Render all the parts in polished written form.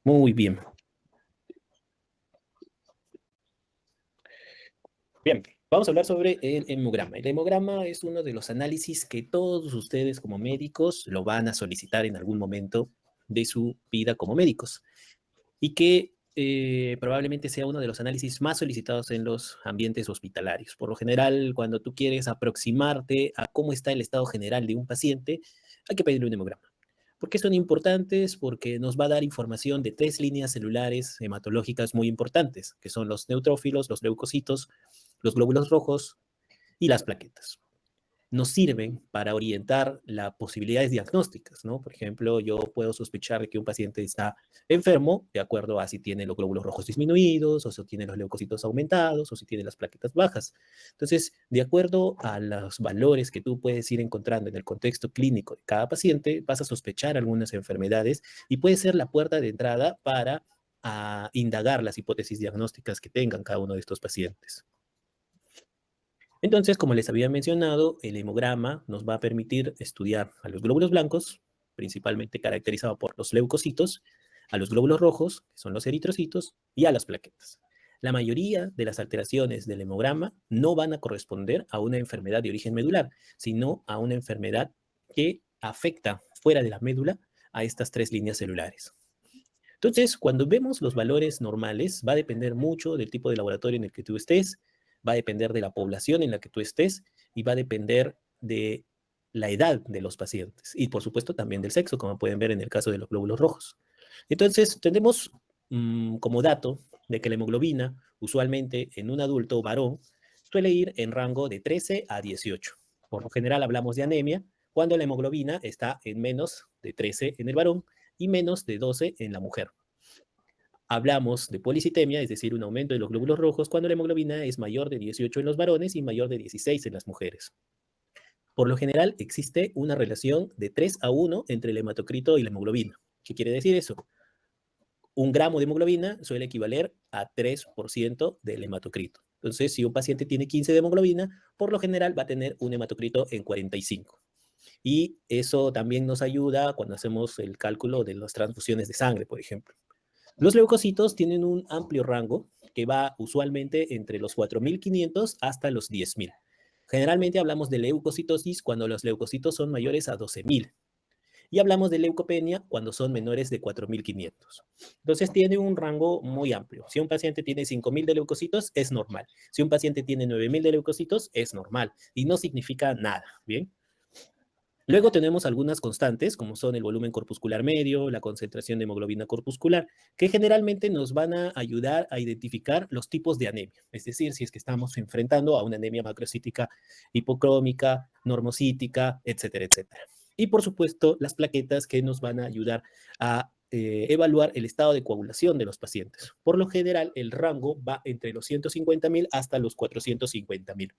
Muy bien. Bien, vamos a hablar sobre el hemograma. El hemograma es uno de los análisis que todos ustedes como médicos lo van a solicitar en algún momento de su vida como médicos y que probablemente sea uno de los análisis más solicitados en los ambientes hospitalarios. Por lo general, cuando tú quieres aproximarte a cómo está el estado general de un paciente, hay que pedirle un hemograma. ¿Por qué son importantes? Porque nos va a dar información de tres líneas celulares hematológicas muy importantes, que son los neutrófilos, los leucocitos, los glóbulos rojos y las plaquetas. Nos sirven para orientar las posibilidades diagnósticas, ¿no? Por ejemplo, yo puedo sospechar que un paciente está enfermo de acuerdo a si tiene los glóbulos rojos disminuidos, o si tiene los leucocitos aumentados, o si tiene las plaquetas bajas. Entonces, de acuerdo a los valores que tú puedes ir encontrando en el contexto clínico de cada paciente, vas a sospechar algunas enfermedades y puede ser la puerta de entrada para indagar las hipótesis diagnósticas que tengan cada uno de estos pacientes. Entonces, como les había mencionado, el hemograma nos va a permitir estudiar a los glóbulos blancos, principalmente caracterizado por los leucocitos, a los glóbulos rojos, que son los eritrocitos, y a las plaquetas. La mayoría de las alteraciones del hemograma no van a corresponder a una enfermedad de origen medular, sino a una enfermedad que afecta fuera de la médula a estas tres líneas celulares. Entonces, cuando vemos los valores normales, va a depender mucho del tipo de laboratorio en el que tú estés, va a depender de la población en la que tú estés y va a depender de la edad de los pacientes y por supuesto también del sexo, como pueden ver en el caso de los glóbulos rojos. Entonces, tenemos como dato de que la hemoglobina usualmente en un adulto varón suele ir en rango de 13 a 18. Por lo general hablamos de anemia cuando la hemoglobina está en menos de 13 en el varón y menos de 12 en la mujer. Hablamos de policitemia, es decir, un aumento de los glóbulos rojos cuando la hemoglobina es mayor de 18 en los varones y mayor de 16 en las mujeres. Por lo general, existe una relación de 3 a 1 entre el hematocrito y la hemoglobina. ¿Qué quiere decir eso? Un gramo de hemoglobina suele equivaler a 3% del hematocrito. Entonces, si un paciente tiene 15 de hemoglobina, por lo general va a tener un hematocrito en 45. Y eso también nos ayuda cuando hacemos el cálculo de las transfusiones de sangre, por ejemplo. Los leucocitos tienen un amplio rango que va usualmente entre los 4.500 hasta los 10.000. Generalmente hablamos de leucocitosis cuando los leucocitos son mayores a 12.000 y hablamos de leucopenia cuando son menores de 4.500. Entonces tiene un rango muy amplio. Si un paciente tiene 5.000 de leucocitos, es normal. Si un paciente tiene 9.000 de leucocitos, es normal y no significa nada, ¿bien? Luego tenemos algunas constantes, como son el volumen corpuscular medio, la concentración de hemoglobina corpuscular, que generalmente nos van a ayudar a identificar los tipos de anemia. Es decir, si es que estamos enfrentando a una anemia macrocítica hipocrómica, normocítica, etcétera, etcétera. Y por supuesto, las plaquetas que nos van a ayudar a evaluar el estado de coagulación de los pacientes. Por lo general, el rango va entre los 150.000 hasta los 450.000.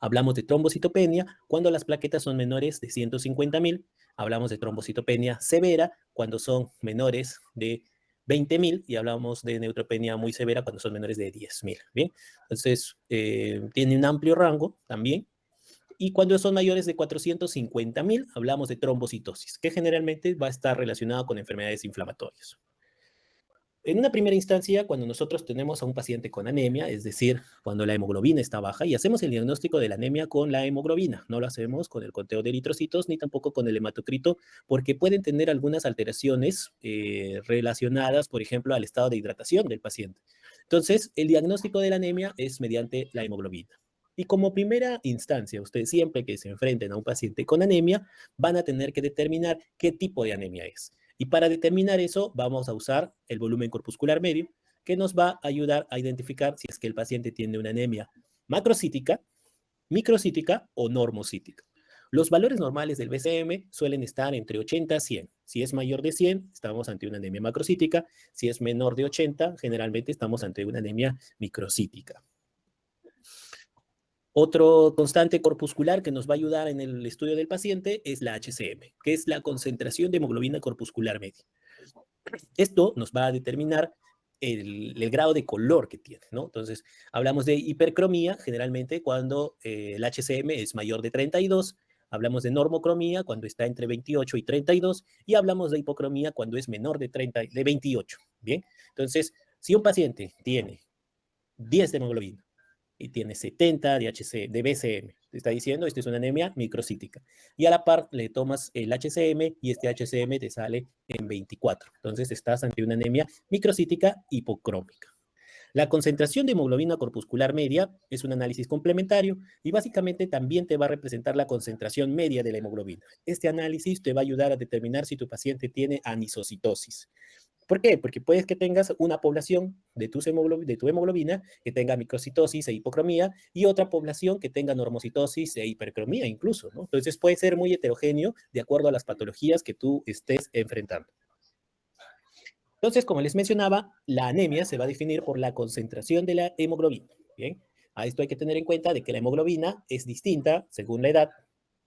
Hablamos de trombocitopenia cuando las plaquetas son menores de 150.000. Hablamos de trombocitopenia severa cuando son menores de 20.000 y hablamos de neutropenia muy severa cuando son menores de 10.000. Bien, entonces tiene un amplio rango también. Y cuando son mayores de 450.000, hablamos de trombocitosis, que generalmente va a estar relacionada con enfermedades inflamatorias. En una primera instancia, cuando nosotros tenemos a un paciente con anemia, es decir, cuando la hemoglobina está baja, y hacemos el diagnóstico de la anemia con la hemoglobina, no lo hacemos con el conteo de eritrocitos ni tampoco con el hematocrito, porque pueden tener algunas alteraciones relacionadas, por ejemplo, al estado de hidratación del paciente. Entonces, el diagnóstico de la anemia es mediante la hemoglobina. Y como primera instancia, ustedes siempre que se enfrenten a un paciente con anemia, van a tener que determinar qué tipo de anemia es. Y para determinar eso, vamos a usar el volumen corpuscular medio, que nos va a ayudar a identificar si es que el paciente tiene una anemia macrocítica, microcítica o normocítica. Los valores normales del BCM suelen estar entre 80 a 100. Si es mayor de 100, estamos ante una anemia macrocítica. Si es menor de 80, generalmente estamos ante una anemia microcítica. Otro constante corpuscular que nos va a ayudar en el estudio del paciente es la HCM, que es la concentración de hemoglobina corpuscular media. Esto nos va a determinar el grado de color que tiene, ¿no? Entonces, hablamos de hipercromía generalmente cuando el HCM es mayor de 32, Hablamos de normocromía cuando está entre 28 y 32 y hablamos de hipocromía cuando es menor de 28. Bien, entonces, si un paciente tiene 10 de hemoglobina y tiene 70 de BCM, te está diciendo, esta es una anemia microcítica. Y a la par le tomas el HCM y este HCM te sale en 24. Entonces estás ante una anemia microcítica hipocrómica. La concentración de hemoglobina corpuscular media es un análisis complementario y básicamente también te va a representar la concentración media de la hemoglobina. Este análisis te va a ayudar a determinar si tu paciente tiene anisocitosis. ¿Por qué? Porque puedes que tengas una población de tu hemoglobina que tenga microcitosis e hipocromía y otra población que tenga normocitosis e hipercromía incluso, ¿no? Entonces puede ser muy heterogéneo de acuerdo a las patologías que tú estés enfrentando. Entonces, como les mencionaba, la anemia se va a definir por la concentración de la hemoglobina. Bien, a esto hay que tener en cuenta de que la hemoglobina es distinta según la edad,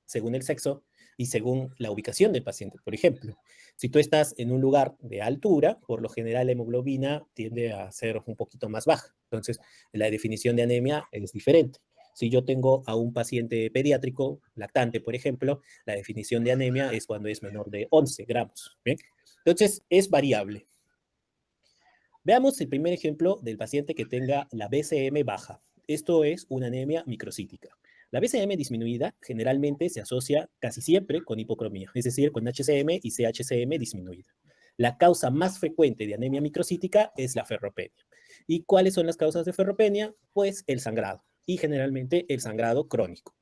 según el sexo y según la ubicación del paciente. Por ejemplo, si tú estás en un lugar de altura, por lo general la hemoglobina tiende a ser un poquito más baja. Entonces, la definición de anemia es diferente. Si yo tengo a un paciente pediátrico, lactante, por ejemplo, la definición de anemia es cuando es menor de 11 gramos. ¿Bien? Entonces, es variable. Veamos el primer ejemplo del paciente que tenga la BCM baja. Esto es una anemia microcítica. La BCM disminuida generalmente se asocia casi siempre con hipocromía, es decir, con HCM y CHCM disminuida. La causa más frecuente de anemia microcítica es la ferropenia. ¿Y cuáles son las causas de ferropenia? Pues el sangrado, y generalmente el sangrado crónico.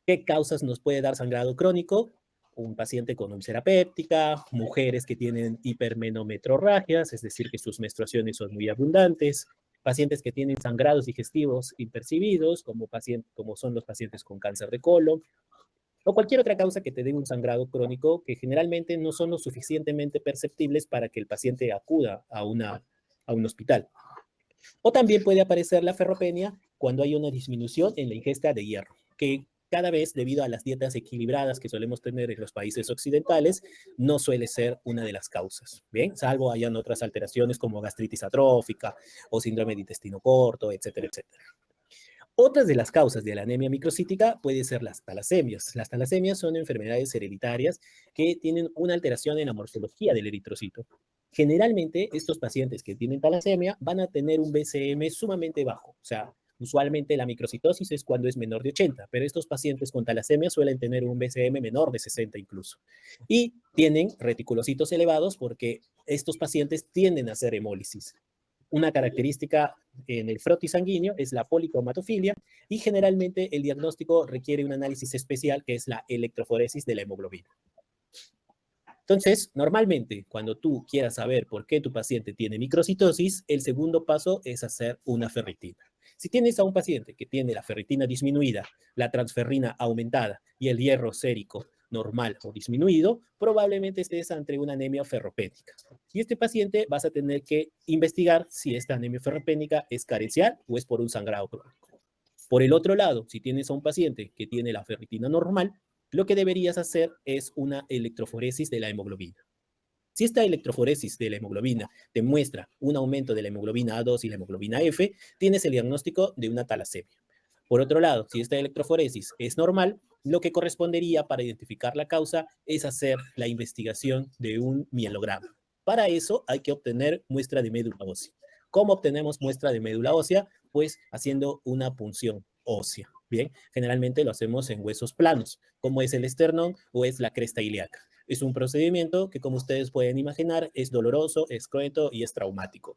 ¿Qué causas nos puede dar sangrado crónico? Un paciente con úlcera péptica, mujeres que tienen hipermenometrorragias, es decir, que sus menstruaciones son muy abundantes, pacientes que tienen sangrados digestivos impercibidos, como son los pacientes con cáncer de colon, o cualquier otra causa que te dé un sangrado crónico que generalmente no son lo suficientemente perceptibles para que el paciente acuda a un hospital. O también puede aparecer la ferropenia cuando hay una disminución en la ingesta de hierro, que cada vez, debido a las dietas equilibradas que solemos tener en los países occidentales, no suele ser una de las causas, ¿bien? Salvo hayan otras alteraciones como gastritis atrófica o síndrome de intestino corto, etcétera, etcétera. Otras de las causas de la anemia microcítica pueden ser las talasemias. Las talasemias son enfermedades hereditarias que tienen una alteración en la morfología del eritrocito. Generalmente, estos pacientes que tienen talasemia van a tener un BCM sumamente bajo. O sea, usualmente la microcitosis es cuando es menor de 80, pero estos pacientes con talasemia suelen tener un BCM menor de 60 incluso. Y tienen reticulocitos elevados porque estos pacientes tienden a hacer hemólisis. Una característica en el frotis sanguíneo es la policromatofilia y generalmente el diagnóstico requiere un análisis especial que es la electroforesis de la hemoglobina. Entonces, normalmente, cuando tú quieras saber por qué tu paciente tiene microcitosis, el segundo paso es hacer una ferritina. Si tienes a un paciente que tiene la ferritina disminuida, la transferrina aumentada y el hierro sérico normal o disminuido, probablemente estés ante una anemia ferropénica. Y este paciente vas a tener que investigar si esta anemia ferropénica es carencial o es por un sangrado crónico. Por el otro lado, si tienes a un paciente que tiene la ferritina normal, lo que deberías hacer es una electroforesis de la hemoglobina. Si esta electroforesis de la hemoglobina te muestra un aumento de la hemoglobina A2 y la hemoglobina F, tienes el diagnóstico de una talasemia. Por otro lado, si esta electroforesis es normal, lo que correspondería para identificar la causa es hacer la investigación de un mielograma. Para eso hay que obtener muestra de médula ósea. ¿Cómo obtenemos muestra de médula ósea? Pues haciendo una punción ósea. Bien, generalmente lo hacemos en huesos planos, como es el esternón o es la cresta ilíaca. Es un procedimiento que, como ustedes pueden imaginar, es doloroso, es cruento y es traumático.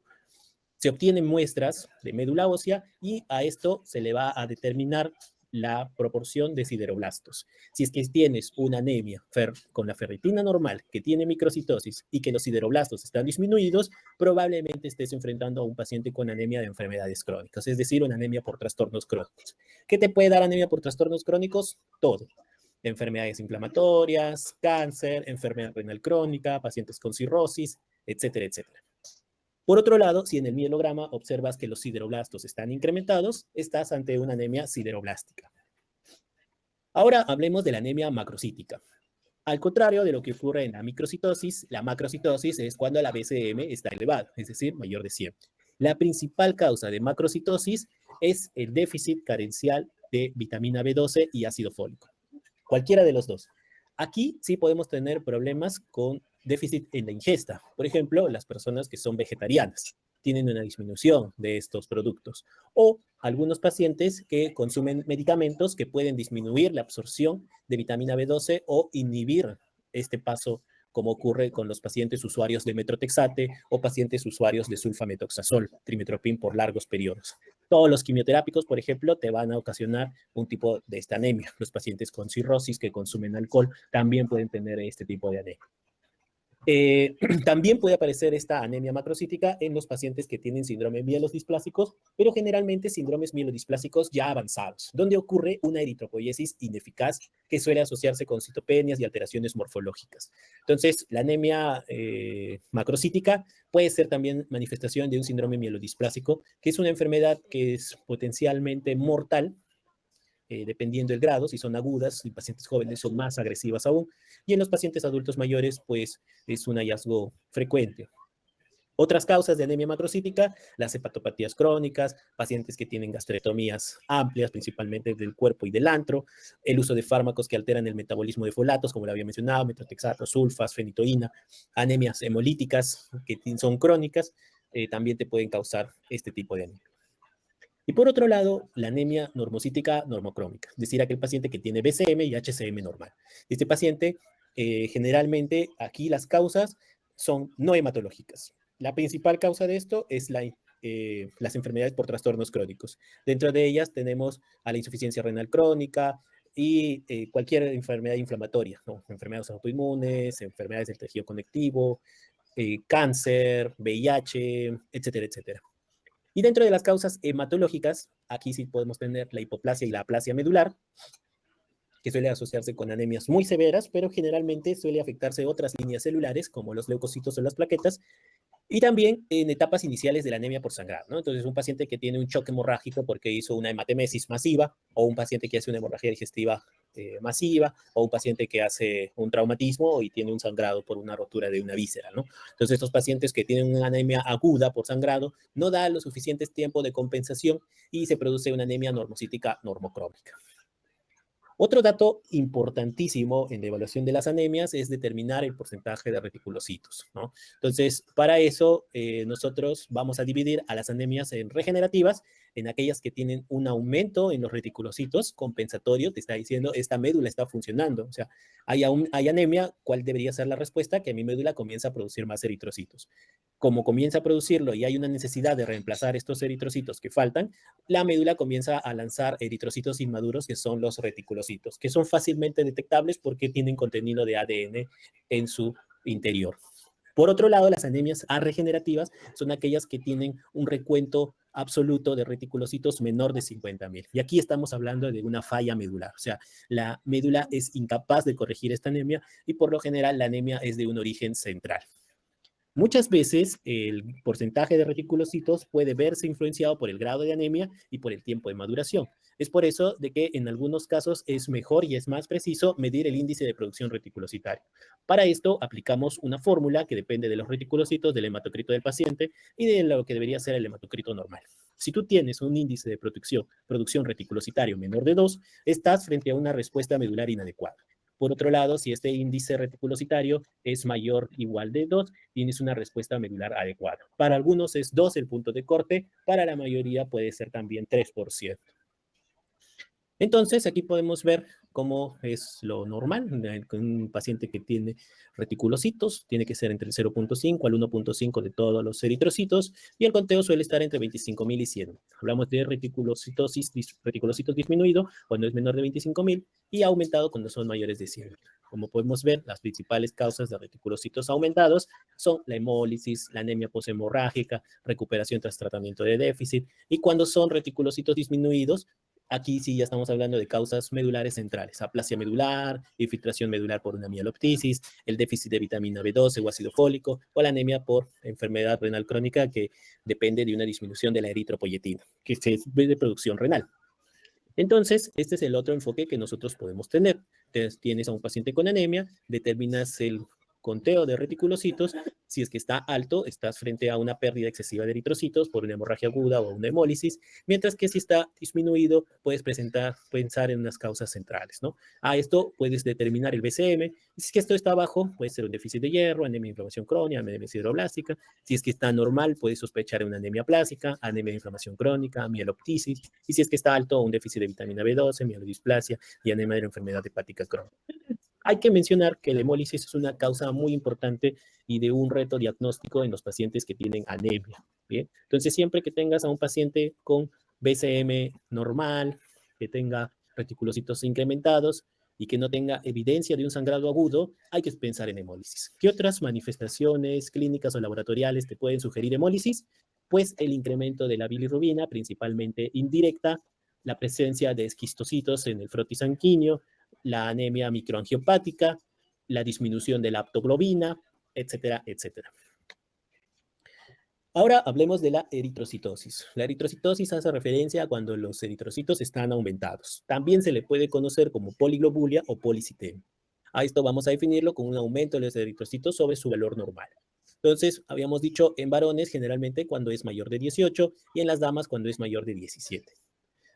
Se obtienen muestras de médula ósea y a esto se le va a determinar la proporción de sideroblastos. Si es que tienes una anemia con la ferritina normal que tiene microcitosis y que los sideroblastos están disminuidos, probablemente estés enfrentando a un paciente con anemia de enfermedades crónicas, es decir, una anemia por trastornos crónicos. ¿Qué te puede dar anemia por trastornos crónicos? Todo. Enfermedades inflamatorias, cáncer, enfermedad renal crónica, pacientes con cirrosis, etcétera, etcétera. Por otro lado, si en el mielograma observas que los sideroblastos están incrementados, estás ante una anemia sideroblástica. Ahora hablemos de la anemia macrocítica. Al contrario de lo que ocurre en la macrocitosis es cuando la BCM está elevada, es decir, mayor de 100. La principal causa de macrocitosis es el déficit carencial de vitamina B12 y ácido fólico. cualquiera de los dos. Aquí sí podemos tener problemas con déficit en la ingesta. Por ejemplo, las personas que son vegetarianas tienen una disminución de estos productos. O algunos pacientes que consumen medicamentos que pueden disminuir la absorción de vitamina B12 o inhibir este paso, como ocurre con los pacientes usuarios de metrotexate o pacientes usuarios de sulfametoxazol, trimetoprim por largos periodos. Todos los quimioterápicos, por ejemplo, te van a ocasionar un tipo de esta anemia. Los pacientes con cirrosis que consumen alcohol también pueden tener este tipo de anemia. También puede aparecer esta anemia macrocítica en los pacientes que tienen síndrome mielodisplásicos, pero generalmente síndromes mielodisplásicos ya avanzados, donde ocurre una eritropoiesis ineficaz que suele asociarse con citopenias y alteraciones morfológicas. Entonces, la anemia macrocítica puede ser también manifestación de un síndrome mielodisplásico, que es una enfermedad que es potencialmente mortal, dependiendo del grado. Si son agudas, en pacientes jóvenes son más agresivas aún, y en los pacientes adultos mayores, pues es un hallazgo frecuente. Otras causas de anemia macrocítica, las hepatopatías crónicas, pacientes que tienen gastrectomías amplias, principalmente del cuerpo y del antro, el uso de fármacos que alteran el metabolismo de folatos, como lo había mencionado, metrotexato, sulfas, fenitoína, anemias hemolíticas que son crónicas, también te pueden causar este tipo de anemia. Y por otro lado, la anemia normocítica normocrómica, es decir, aquel paciente que tiene BCM y HCM normal. Este paciente, generalmente, aquí las causas son no hematológicas. La principal causa de esto es las enfermedades por trastornos crónicos. Dentro de ellas tenemos a la insuficiencia renal crónica y cualquier enfermedad inflamatoria, ¿no? Enfermedades autoinmunes, enfermedades del tejido conectivo, cáncer, VIH, etcétera, etcétera. Y dentro de las causas hematológicas, aquí sí podemos tener la hipoplasia y la aplasia medular, que suele asociarse con anemias muy severas, pero generalmente suele afectarse otras líneas celulares, como los leucocitos o las plaquetas, y también en etapas iniciales de la anemia por sangrado, ¿no? Entonces, un paciente que tiene un choque hemorrágico porque hizo una hematemesis masiva, o un paciente que hace una hemorragia digestiva masiva, o un paciente que hace un traumatismo y tiene un sangrado por una rotura de una víscera, ¿no? Entonces, estos pacientes que tienen una anemia aguda por sangrado no dan lo suficiente tiempo de compensación y se produce una anemia normocítica normocrómica. Otro dato importantísimo en la evaluación de las anemias es determinar el porcentaje de reticulocitos, ¿no? Entonces, para eso, nosotros vamos a dividir a las anemias en regenerativas, en aquellas que tienen un aumento en los reticulocitos compensatorio, te está diciendo, esta médula está funcionando, o sea, hay anemia, ¿cuál debería ser la respuesta? Que mi médula comienza a producir más eritrocitos. Como comienza a producirlo y hay una necesidad de reemplazar estos eritrocitos que faltan, la médula comienza a lanzar eritrocitos inmaduros, que son los reticulocitos, que son fácilmente detectables porque tienen contenido de ADN en su interior. Por otro lado, las anemias arregenerativas son aquellas que tienen un recuento absoluto de reticulocitos menor de 50.000. Y aquí estamos hablando de una falla medular. O sea, la médula es incapaz de corregir esta anemia y por lo general la anemia es de un origen central. Muchas veces el porcentaje de reticulocitos puede verse influenciado por el grado de anemia y por el tiempo de maduración. Es por eso de que en algunos casos es mejor y es más preciso medir el índice de producción reticulocitario. Para esto aplicamos una fórmula que depende de los reticulocitos, del hematocrito del paciente y de lo que debería ser el hematocrito normal. Si tú tienes un índice de producción reticulocitario menor de 2, estás frente a una respuesta medular inadecuada. Por otro lado, si este índice reticulocitario es mayor o igual de 2, tienes una respuesta medular adecuada. Para algunos es 2 el punto de corte, para la mayoría puede ser también 3%. Entonces, aquí podemos ver cómo es lo normal. Un paciente que tiene reticulocitos tiene que ser entre el 0.5 al 1.5 de todos los eritrocitos y el conteo suele estar entre 25.000 y 100.000. Hablamos de reticulocitos disminuido cuando es menor de 25.000 y aumentado cuando son mayores de 100.000. Como podemos ver, las principales causas de reticulocitos aumentados son la hemólisis, la anemia poshemorrágica, recuperación tras tratamiento de déficit, y cuando son reticulocitos disminuidos, aquí sí ya estamos hablando de causas medulares centrales, aplasia medular, infiltración medular por una mieloptisis, el déficit de vitamina B12 o ácido fólico, o la anemia por enfermedad renal crónica que depende de una disminución de la eritropoyetina, que es de producción renal. Entonces, este es el otro enfoque que nosotros podemos tener. Entonces, tienes a un paciente con anemia, determinas el conteo de reticulocitos. Si es que está alto, estás frente a una pérdida excesiva de eritrocitos por una hemorragia aguda o una hemólisis, mientras que si está disminuido, puedes pensar en unas causas centrales, ¿no? A esto puedes determinar el BCM. Si es que esto está bajo, puede ser un déficit de hierro, anemia de inflamación crónica, anemia sideroblástica. Si es que está normal, puedes sospechar una anemia plástica, anemia de inflamación crónica, mieloptisis. Y si es que está alto, un déficit de vitamina B12, mielodisplasia y anemia de la enfermedad hepática crónica. Hay que mencionar que la hemólisis es una causa muy importante y de un reto diagnóstico en los pacientes que tienen anemia. ¿Bien? Entonces, siempre que tengas a un paciente con BCM normal, que tenga reticulocitos incrementados y que no tenga evidencia de un sangrado agudo, hay que pensar en hemólisis. ¿Qué otras manifestaciones clínicas o laboratoriales te pueden sugerir hemólisis? Pues el incremento de la bilirrubina, principalmente indirecta, la presencia de esquistocitos en el frotis sanguíneo, la anemia microangiopática, la disminución de la aptoglobina, etcétera, etcétera. Ahora hablemos de la eritrocitosis. La eritrocitosis hace referencia a cuando los eritrocitos están aumentados. También se le puede conocer como poliglobulia o policitemia. A esto vamos a definirlo con un aumento de los eritrocitos sobre su valor normal. Entonces, habíamos dicho en varones generalmente cuando es mayor de 18 y en las damas cuando es mayor de 17.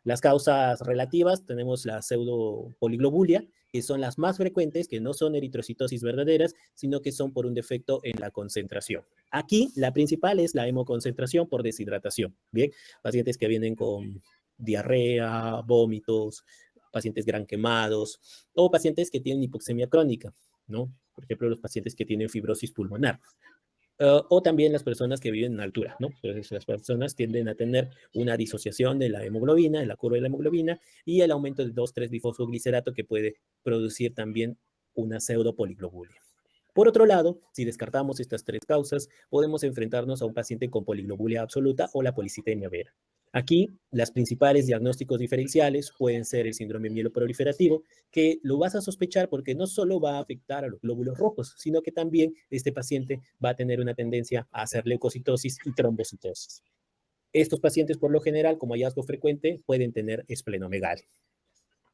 Las causas relativas tenemos la pseudopoliglobulia, que son las más frecuentes, que no son eritrocitosis verdaderas, sino que son por un defecto en la concentración. Aquí la principal es la hemoconcentración por deshidratación. Bien, pacientes que vienen con diarrea, vómitos, pacientes gran quemados o pacientes que tienen hipoxemia crónica, ¿no? Por ejemplo, los pacientes que tienen fibrosis pulmonar. O también las personas que viven en altura, ¿no? Entonces, las personas tienden a tener una disociación de la hemoglobina, de la curva de la hemoglobina, y el aumento del 2,3-difosfoglicerato que puede producir también una pseudopoliglobulia. Por otro lado, si descartamos estas tres causas, podemos enfrentarnos a un paciente con poliglobulia absoluta o la policitemia vera. Aquí, las principales diagnósticos diferenciales pueden ser el síndrome mieloproliferativo, que lo vas a sospechar porque no solo va a afectar a los glóbulos rojos, sino que también este paciente va a tener una tendencia a hacer leucocitosis y trombocitosis. Estos pacientes, por lo general, como hallazgo frecuente, pueden tener esplenomegalia.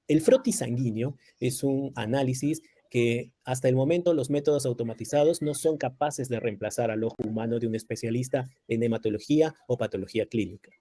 El frotis sanguíneo es un análisis que hasta el momento los métodos automatizados no son capaces de reemplazar al ojo humano de un especialista en hematología o patología clínica.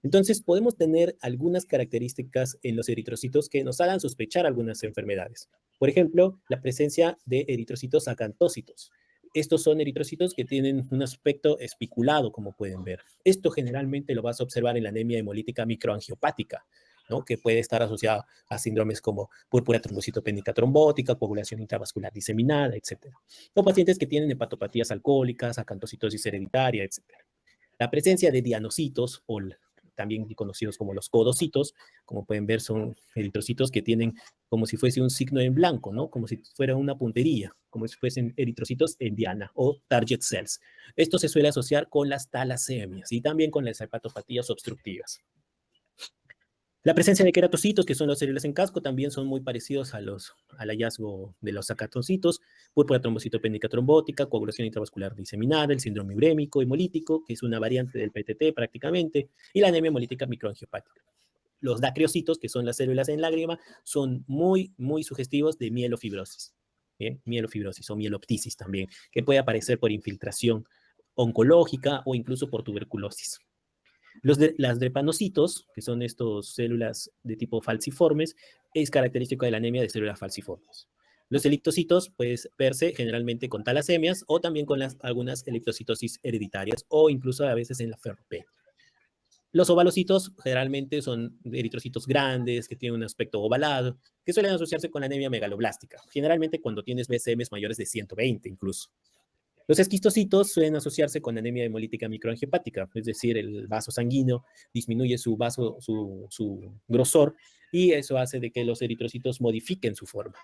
Entonces, podemos tener algunas características en los eritrocitos que nos hagan sospechar algunas enfermedades. Por ejemplo, la presencia de eritrocitos acantócitos. Estos son eritrocitos que tienen un aspecto espiculado, como pueden ver. Esto generalmente lo vas a observar en la anemia hemolítica microangiopática, ¿no? Que puede estar asociado a síndromes como púrpura trombocitopénica trombótica, coagulación intravascular diseminada, etc. O pacientes que tienen hepatopatías alcohólicas, acantocitosis hereditaria, etc. La presencia de dianocitos, o también conocidos como los codocitos, como pueden ver, son eritrocitos que tienen como si fuese un signo en blanco, ¿no? Como si fuera una puntería, como si fuesen eritrocitos en diana o target cells. Esto se suele asociar con las talasemias y también con las hepatopatías obstructivas. La presencia de queratocitos, que son las células en casco, también son muy parecidos al hallazgo de los acantocitos, púrpura trombocitopénica trombótica, coagulación intravascular diseminada, el síndrome urémico hemolítico, que es una variante del PTT prácticamente, y la anemia hemolítica microangiopática. Los dacriocitos, que son las células en lágrima, son muy, muy sugestivos de mielofibrosis. ¿Bien? Mielofibrosis o mieloptisis también, que puede aparecer por infiltración oncológica o incluso por tuberculosis. Las drepanocitos, que son estas células de tipo falciformes, es característico de la anemia de células falciformes. Los elictocitos pueden verse generalmente con talasemias o también con algunas electrocitosis hereditarias o incluso a veces en la ferropenia. Los ovalocitos generalmente son eritrocitos grandes que tienen un aspecto ovalado, que suelen asociarse con la anemia megaloblástica, generalmente cuando tienes BCMs mayores de 120 incluso. Los esquistocitos suelen asociarse con anemia hemolítica microangiopática, es decir, el vaso sanguíneo disminuye su grosor y eso hace de que los eritrocitos modifiquen su forma.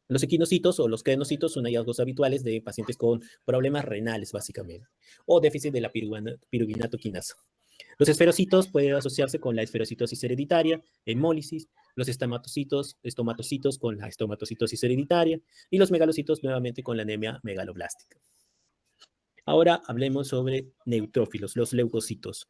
Los equinocitos o los crenocitos son hallazgos habituales de pacientes con problemas renales, básicamente, o déficit de la piruvinato quinasa. Los esferocitos pueden asociarse con la esferocitosis hereditaria, hemólisis, los estomatocitos con la estomatocitosis hereditaria y los megalocitos nuevamente con la anemia megaloblástica. Ahora hablemos sobre neutrófilos, los leucocitos.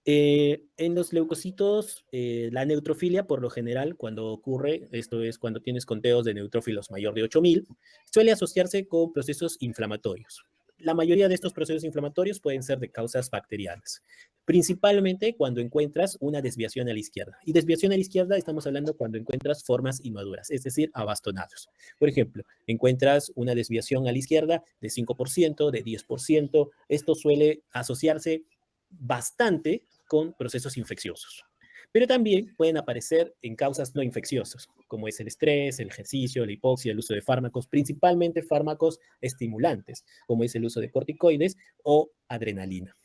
En los leucocitos, la neutrofilia, por lo general, cuando ocurre, esto es cuando tienes conteos de neutrófilos mayor de 8000, suele asociarse con procesos inflamatorios. La mayoría de estos procesos inflamatorios pueden ser de causas bacterianas, principalmente cuando encuentras una desviación a la izquierda. Y desviación a la izquierda estamos hablando cuando encuentras formas inmaduras, es decir, abastonados. Por ejemplo, encuentras una desviación a la izquierda de 5%, de 10%. Esto suele asociarse bastante con procesos infecciosos. Pero también pueden aparecer en causas no infecciosas, como es el estrés, el ejercicio, la hipoxia, el uso de fármacos, principalmente fármacos estimulantes, como es el uso de corticoides o adrenalina.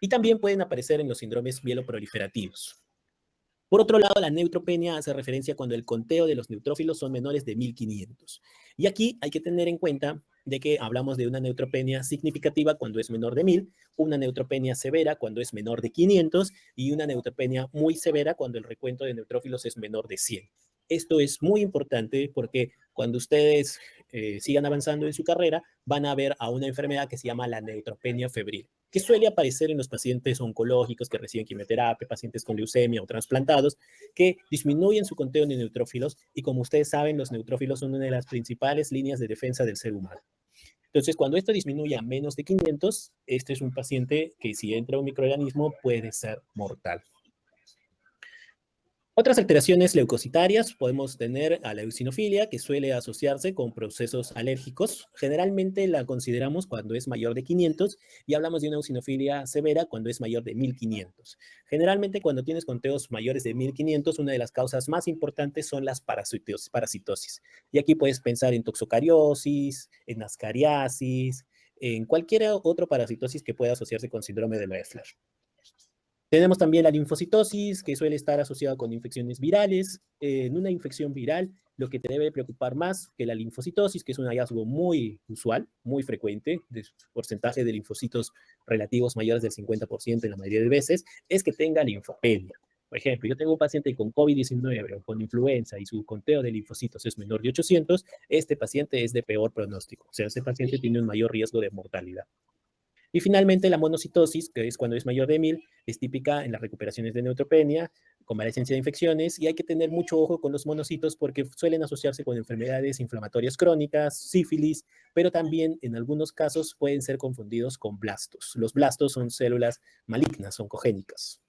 Y también pueden aparecer en los síndromes mieloproliferativos. Por otro lado, la neutropenia hace referencia cuando el conteo de los neutrófilos son menores de 1500. Y aquí hay que tener en cuenta de que hablamos de una neutropenia significativa cuando es menor de 1000, una neutropenia severa cuando es menor de 500 y una neutropenia muy severa cuando el recuento de neutrófilos es menor de 100. Esto es muy importante porque cuando ustedes sigan avanzando en su carrera, van a ver a una enfermedad que se llama la neutropenia febril, que suele aparecer en los pacientes oncológicos que reciben quimioterapia, pacientes con leucemia o trasplantados, que disminuyen su conteo de neutrófilos y como ustedes saben, los neutrófilos son una de las principales líneas de defensa del ser humano. Entonces, cuando esto disminuye a menos de 500, este es un paciente que si entra un microorganismo puede ser mortal. Otras alteraciones leucocitarias podemos tener a la eosinofilia, que suele asociarse con procesos alérgicos. Generalmente la consideramos cuando es mayor de 500 y hablamos de una eosinofilia severa cuando es mayor de 1500. Generalmente cuando tienes conteos mayores de 1500, una de las causas más importantes son las parasitosis. Y aquí puedes pensar en toxocariosis, en ascariasis, en cualquier otro parasitosis que pueda asociarse con síndrome de Loeffler. Tenemos también la linfocitosis, que suele estar asociada con infecciones virales. En una infección viral, lo que te debe preocupar más que la linfocitosis, que es un hallazgo muy usual, muy frecuente, de porcentaje de linfocitos relativos mayores del 50% en la mayoría de veces, es que tenga linfopenia. Por ejemplo, yo tengo un paciente con COVID-19 o con influenza y su conteo de linfocitos es menor de 800, este paciente es de peor pronóstico, o sea, este paciente tiene un mayor riesgo de mortalidad. Y finalmente la monocitosis, que es cuando es mayor de 1000, es típica en las recuperaciones de neutropenia, convalecencia de infecciones, y hay que tener mucho ojo con los monocitos porque suelen asociarse con enfermedades inflamatorias crónicas, sífilis, pero también en algunos casos pueden ser confundidos con blastos. Los blastos son células malignas, oncogénicas.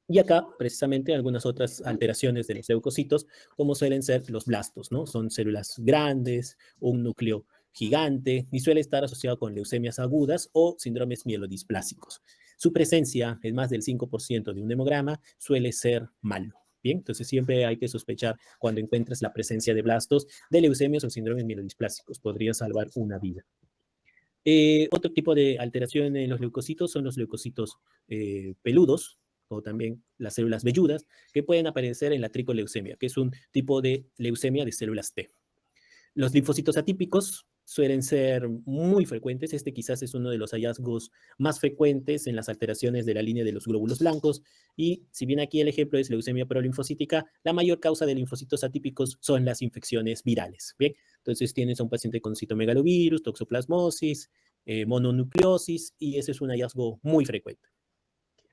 Y acá, precisamente, algunas otras alteraciones de los leucocitos, como suelen ser los blastos, ¿no? Son células grandes, un núcleo gigante, y suele estar asociado con leucemias agudas o síndromes mielodisplásicos. Su presencia en más del 5% de un hemograma suele ser malo. Bien, entonces siempre hay que sospechar cuando encuentres la presencia de blastos de leucemias o síndromes mielodisplásicos. Podría salvar una vida. Otro tipo de alteración en los leucocitos son los leucocitos peludos, o también las células velludas, que pueden aparecer en la tricoleucemia, que es un tipo de leucemia de células T. Los linfocitos atípicos suelen ser muy frecuentes. Este quizás es uno de los hallazgos más frecuentes en las alteraciones de la línea de los glóbulos blancos. Y si bien aquí el ejemplo es leucemia prolinfocítica, la mayor causa de linfocitos atípicos son las infecciones virales. Bien, entonces tienes a un paciente con citomegalovirus, toxoplasmosis, mononucleosis, y ese es un hallazgo muy frecuente.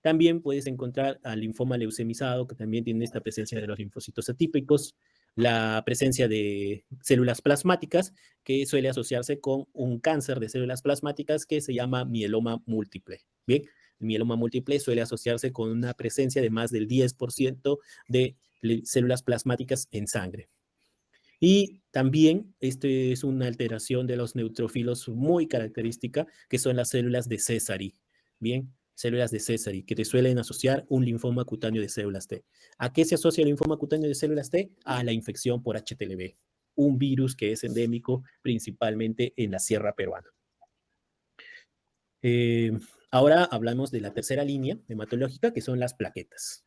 También puedes encontrar al linfoma leucemizado, que también tiene esta presencia de los linfocitos atípicos, la presencia de células plasmáticas, que suele asociarse con un cáncer de células plasmáticas que se llama mieloma múltiple. Bien, el mieloma múltiple suele asociarse con una presencia de más del 10% de células plasmáticas en sangre. Y también este es una alteración de los neutrófilos muy característica, que son las células de Sézary. Bien, células de Sézary, que te suelen asociar un linfoma cutáneo de células T. ¿A qué se asocia el linfoma cutáneo de células T? A la infección por HTLV, un virus que es endémico principalmente en la sierra peruana. Eh, Ahora hablamos de la tercera línea hematológica, que son las plaquetas.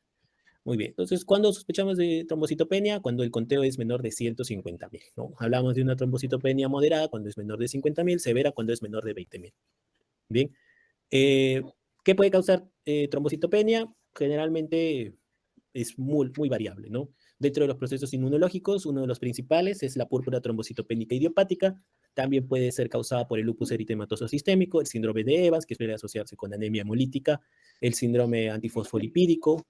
Muy bien, entonces, ¿cuándo sospechamos de trombocitopenia? Cuando el conteo es menor de 150,000, ¿no? Hablamos de una trombocitopenia moderada cuando es menor de 50,000, severa cuando es menor de 20,000. Bien, eh, ¿qué puede causar trombocitopenia? Generalmente es muy variable, ¿no? Dentro de los procesos inmunológicos, uno de los principales es la púrpura trombocitopénica idiopática. También puede ser causada por el lupus eritematoso sistémico, el síndrome de Evans, que suele asociarse con anemia hemolítica, el síndrome antifosfolipídico,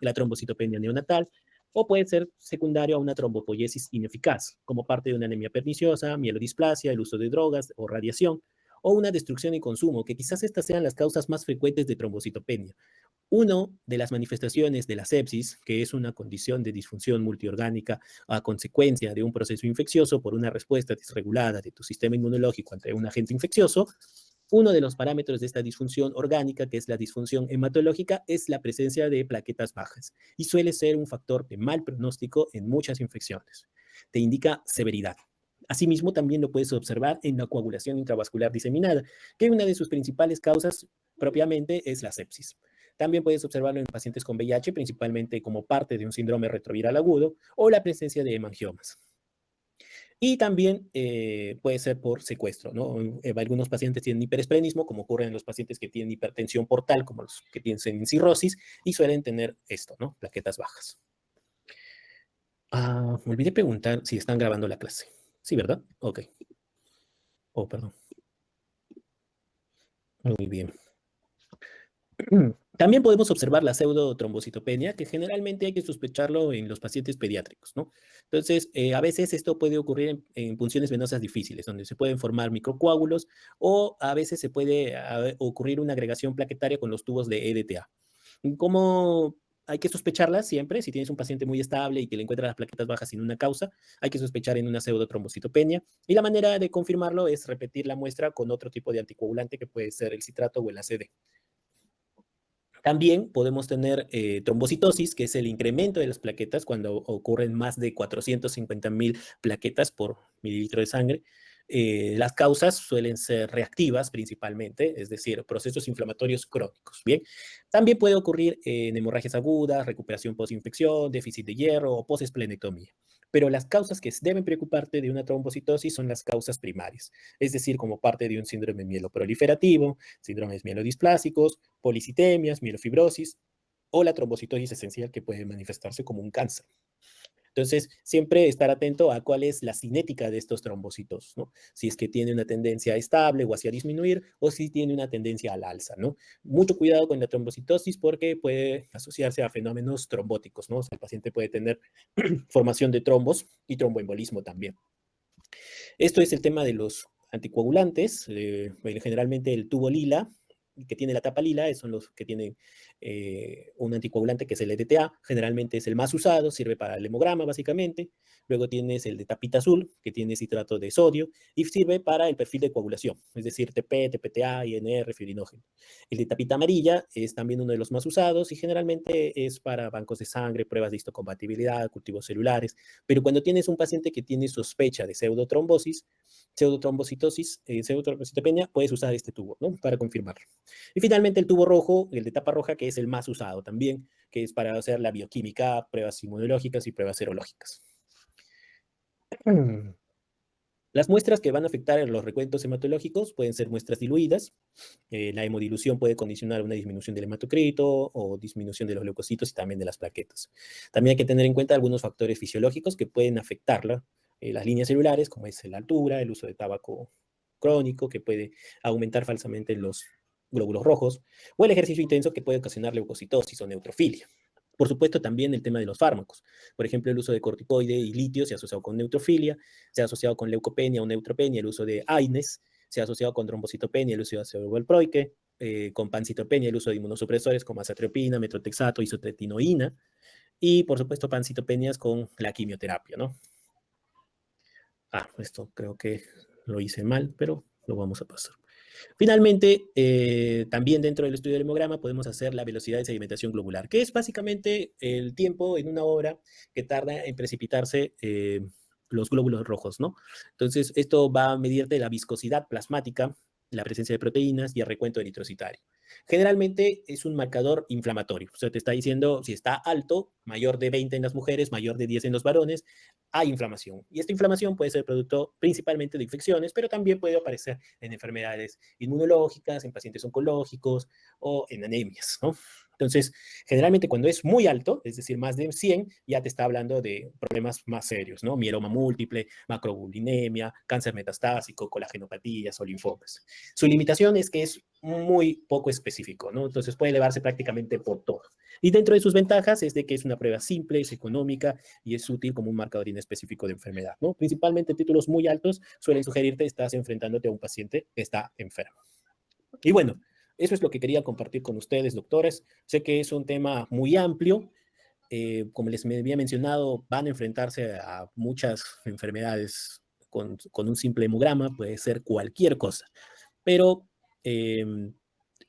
la trombocitopenia neonatal, o puede ser secundario a una trombopoiesis ineficaz, como parte de una anemia perniciosa, mielodisplasia, el uso de drogas o radiación, o una destrucción y consumo, que quizás estas sean las causas más frecuentes de trombocitopenia. Una de las manifestaciones de la sepsis, que es una condición de disfunción multiorgánica a consecuencia de un proceso infeccioso por una respuesta desregulada de tu sistema inmunológico ante un agente infeccioso, uno de los parámetros de esta disfunción orgánica, que es la disfunción hematológica, es la presencia de plaquetas bajas y suele ser un factor de mal pronóstico en muchas infecciones. Te indica severidad. Asimismo, también lo puedes observar en la coagulación intravascular diseminada, que una de sus principales causas propiamente es la sepsis. También puedes observarlo en pacientes con VIH, principalmente como parte de un síndrome retroviral agudo o la presencia de hemangiomas. Y también puede ser por secuestro, ¿no? Algunos pacientes tienen hiperesplenismo, como ocurre en los pacientes que tienen hipertensión portal, como los que tienen cirrosis, y suelen tener esto, ¿no? Plaquetas bajas. Me olvidé preguntar si están grabando la clase. Sí, ¿verdad? Ok. Oh, perdón. Muy bien. También podemos observar la pseudotrombocitopenia, que generalmente hay que sospecharlo en los pacientes pediátricos, ¿no? Entonces, a veces esto puede ocurrir en punciones venosas difíciles, donde se pueden formar microcoágulos, o a veces se puede ocurrir una agregación plaquetaria con los tubos de EDTA. ¿Cómo hay que sospecharla siempre? Si tienes un paciente muy estable y que le encuentra las plaquetas bajas sin una causa, hay que sospechar en una pseudotrombocitopenia. Y la manera de confirmarlo es repetir la muestra con otro tipo de anticoagulante, que puede ser el citrato o el ACD. También podemos tener trombocitosis, que es el incremento de las plaquetas cuando ocurren más de 450.000 plaquetas por mililitro de sangre. Las causas suelen ser reactivas principalmente, es decir, procesos inflamatorios crónicos. Bien, también puede ocurrir en hemorragias agudas, recuperación postinfección, déficit de hierro o posesplenectomía. Pero las causas que deben preocuparte de una trombocitosis son las causas primarias, es decir, como parte de un síndrome mieloproliferativo, síndromes mielodisplásicos, policitemias, mielofibrosis o la trombocitosis esencial, que puede manifestarse como un cáncer. Entonces, siempre estar atento a cuál es la cinética de estos trombocitos, ¿no? Si es que tiene una tendencia estable o hacia disminuir, o si tiene una tendencia al alza, ¿no? Mucho cuidado con la trombocitosis porque puede asociarse a fenómenos trombóticos, ¿no? O sea, el paciente puede tener formación de trombos y tromboembolismo también. Esto es el tema de los anticoagulantes. Generalmente el tubo lila, que tiene la tapa lila, son los que tienen un anticoagulante que es el EDTA, generalmente es el más usado, sirve para el hemograma básicamente. Luego tienes el de tapita azul, que tiene citrato de sodio, y sirve para el perfil de coagulación, es decir, TP, TPTA, INR, fibrinógeno. El de tapita amarilla es también uno de los más usados y generalmente es para bancos de sangre, pruebas de histocompatibilidad, cultivos celulares, pero cuando tienes un paciente que tiene sospecha de pseudotrombosis, pseudotrombocitopenia, puedes usar este tubo, ¿no? Para confirmarlo. Y finalmente el tubo rojo, el de tapa roja, que es el más usado también, que es para hacer la bioquímica, pruebas inmunológicas y pruebas serológicas. Las muestras que van a afectar en los recuentos hematológicos pueden ser muestras diluidas. La hemodilución puede condicionar una disminución del hematocrito o disminución de los leucocitos y también de las plaquetas. También hay que tener en cuenta algunos factores fisiológicos que pueden afectarla. Las líneas celulares, como es la altura, el uso de tabaco crónico, que puede aumentar falsamente los glóbulos rojos, o el ejercicio intenso, que puede ocasionar leucocitosis o neutrofilia. Por supuesto, también el tema de los fármacos. Por ejemplo, el uso de corticoide y litio se ha asociado con neutrofilia, se ha asociado con leucopenia o neutropenia, el uso de AINES, se ha asociado con trombocitopenia, el uso de ácido valproique, con pancitopenia, el uso de inmunosupresores como azathioprina, metrotexato, isotretinoína, y por supuesto pancitopenias con la quimioterapia, ¿no? Esto creo que lo hice mal, pero lo vamos a pasar. Finalmente, también dentro del estudio del hemograma podemos hacer la velocidad de sedimentación globular, que es básicamente el tiempo en una hora que tarda en precipitarse los glóbulos rojos, ¿no? Entonces, esto va a medirte la viscosidad plasmática, la presencia de proteínas y el recuento eritrocitario. Generalmente es un marcador inflamatorio. O sea, te está diciendo si está alto, mayor de 20 en las mujeres, mayor de 10 en los varones, hay inflamación. Y esta inflamación puede ser producto principalmente de infecciones, pero también puede aparecer en enfermedades inmunológicas, en pacientes oncológicos o en anemias, ¿no? Entonces, generalmente cuando es muy alto, es decir, más de 100, ya te está hablando de problemas más serios, ¿no? Mieloma múltiple, macrobulinemia, cáncer metastásico, colagenopatías o linfomas. Su limitación es que es muy poco específico, ¿no? Entonces puede elevarse prácticamente por todo. Y dentro de sus ventajas es de que es una prueba simple, es económica y es útil como un marcador inespecífico de enfermedad, ¿no? Principalmente títulos muy altos suelen sugerirte que estás enfrentándote a un paciente que está enfermo. Y bueno, eso es lo que quería compartir con ustedes, doctores. Sé que es un tema muy amplio. Como les me había mencionado, van a enfrentarse a muchas enfermedades con un simple hemograma, puede ser cualquier cosa. Pero eh,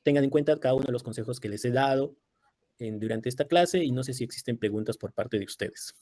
tengan en cuenta cada uno de los consejos que les he dado durante esta clase y no sé si existen preguntas por parte de ustedes.